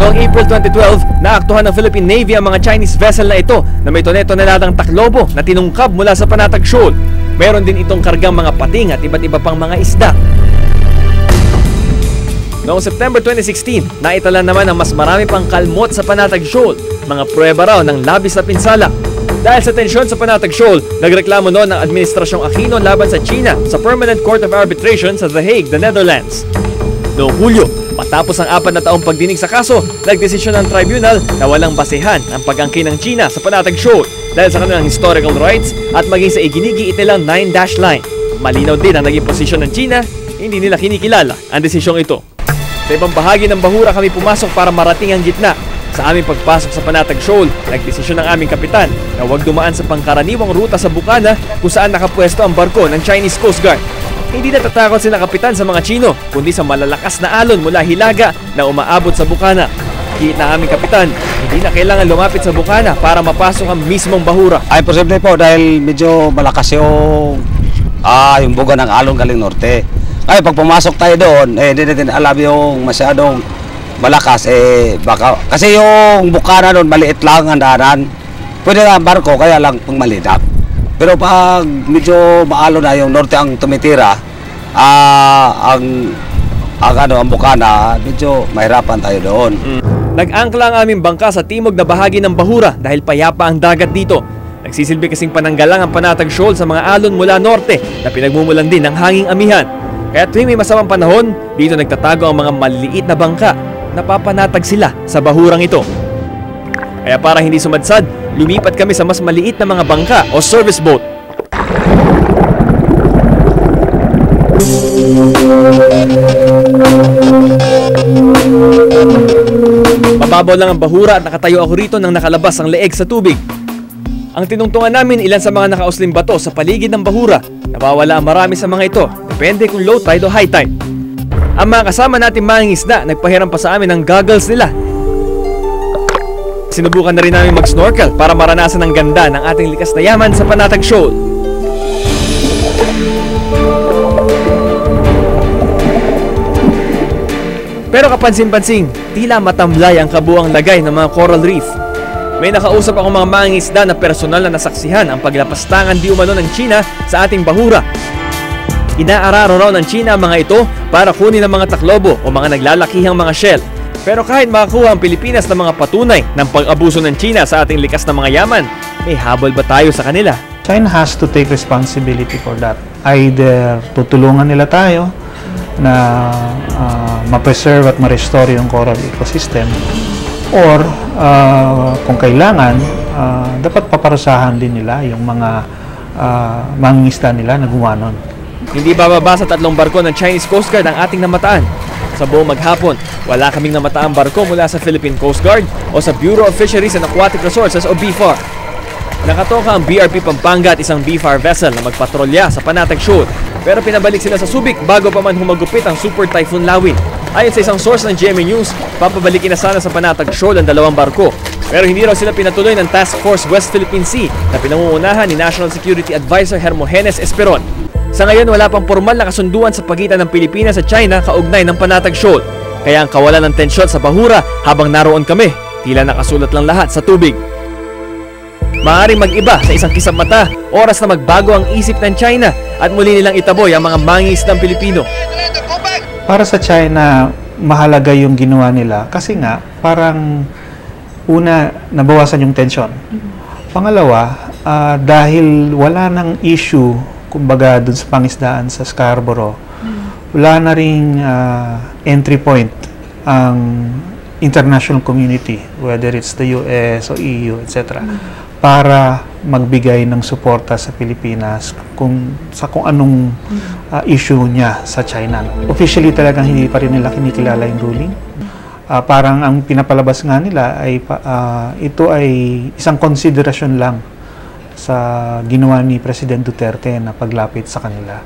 Noong April 2012, naaktuhan ng Philippine Navy ang mga Chinese vessel na ito na may toneladang taklobo na tinungkab mula sa Panatag Shoal. Meron din itong kargang mga pating at iba't iba pang mga isda. Noong September 2016, naitala naman ang mas marami pang kalmot sa Panatag Shoal, mga pruweba raw ng labis na pinsala. Dahil sa tensyon sa Panatag Shoal, nagreklamo noon ang Administrasyong Aquino laban sa China sa Permanent Court of Arbitration sa The Hague, the Netherlands. Noong Hulyo, matapos ang 4 na taong pagdinig sa kaso, nagdesisyon ng tribunal na walang basehan ang pag-angkin ng China sa Panatag Shoal dahil sa kanilang historical rights at maging sa iginigi itilang 9-dash line. Malinaw din ang naging posisyon ng China, hindi nila kinikilala ang desisyong ito. Sa ibang bahagi ng bahura kami pumasok para marating ang gitna. Sa aming pagpasok sa Panatag Shoal, nagdesisyon ng aming kapitan na huwag dumaan sa pangkaraniwang ruta sa bukana kung saan nakapwesto ang barko ng Chinese Coast Guard. Hindi natatakot sila kapitan sa mga Chino, kundi sa malalakas na alon mula Hilaga na umaabot sa bukana. Kiit na aming kapitan, hindi na kailangan lumapit sa bukana para mapasok ang mismong bahura. Ay, posible po dahil medyo malakas yung buga ng alon galing norte. Ay, pag pumasok tayo doon, hindi natin alam yung masyadong malakas. Baka, kasi yung bukana doon, maliit lang ang daanan. Pwede na ang barko, kaya lang pang malidap. Pero pag medyo maalo na yung norte ang tumitira, ang bukana, medyo mahirapan tayo doon. Nag-angkla ang aming bangka sa timog na bahagi ng bahura dahil payapa ang dagat dito. Nagsisilbi kasing pananggalang ang Panatag Shoal sa mga alon mula norte na pinagmumulan din ng hanging amihan. Kaya tuwing may masamang panahon, dito nagtatago ang mga maliliit na bangka. Napapanatag sila sa bahurang ito. Kaya para hindi sumadsad, lumipat kami sa mas maliit na mga bangka o service boat. Mababaw lang ang bahura at nakatayo ako rito nang nakalabas ang leeg sa tubig. Ang tinungtungan namin ilan sa mga nakausling bato sa paligid ng bahura. Nawawala ang marami sa mga ito, depende kung low tide o high tide. Ang mga kasama natin mangingisda, nagpahiram pa sa amin ng goggles nila. Sinubukan na rin namin mag-snorkel para maranasan ang ganda ng ating likas na yaman sa Panatag Shoal. Pero kapansin-pansin, tila matamlay ang kabuang lagay ng mga coral reef. May nakausap akong mga mangingisda na personal na nasaksihan ang paglapastangan di umano ng China sa ating bahura. Inaararo raw ng China ang mga ito para kunin ang mga taklobo o mga naglalakihang mga shell. Pero kahit makakuha ang Pilipinas ng mga patunay ng pag-abuso ng China sa ating likas na mga yaman, may habol ba tayo sa kanila? China has to take responsibility for that. Either tutulungan nila tayo na ma-preserve at ma-restore yung coral ecosystem, or kung kailangan, dapat paparusahan din nila yung mga mangingisda nila na gumawa nun. Hindi bababa sa 3 barko ng Chinese Coast Guard ang ating namataan. Sa buong maghapon, wala kaming namataang barko mula sa Philippine Coast Guard o sa Bureau of Fisheries and Aquatic Resources o BFAR. Nakatoka ang BRP Pampanga at isang BFAR vessel na magpatrolya sa Panatag Shoal, pero pinabalik sila sa Subic bago pa man humagupit ang Super Typhoon Lawin. Ayon sa isang source ng GMA News, papabalikin na sana sa Panatag Shoal ang 2 barko. Pero hindi raw sila pinatuloy ng Task Force West Philippine Sea na pinangungunahan ni National Security Advisor Hermogenes Esperon. Sa ngayon, wala pang formal na kasunduan sa pagitan ng Pilipinas at China kaugnay ng Panatag Shoal. Kaya ang kawalan ng tensyon sa bahura habang naroon kami, tila nakasulat lang lahat sa tubig. Maaaring mag-iba sa isang kisap mata, oras na magbago ang isip ng China at muli nilang itaboy ang mga mangingisdang Pilipino. Para sa China, mahalaga yung ginawa nila kasi nga parang una, nabawasan yung tensyon. Pangalawa, dahil wala nang issue kumbaga dun sa pangisdaan sa Scarborough, wala na ring entry point ang international community, whether it's the US o EU, etc., para magbigay ng suporta sa Pilipinas kung anong issue niya sa China. Officially talagang hindi pa rin nila kinikilala yung ruling. Parang ang pinapalabas nga nila ay ito ay isang konsiderasyon lang sa ginawa ni President Duterte na paglapit sa kanila.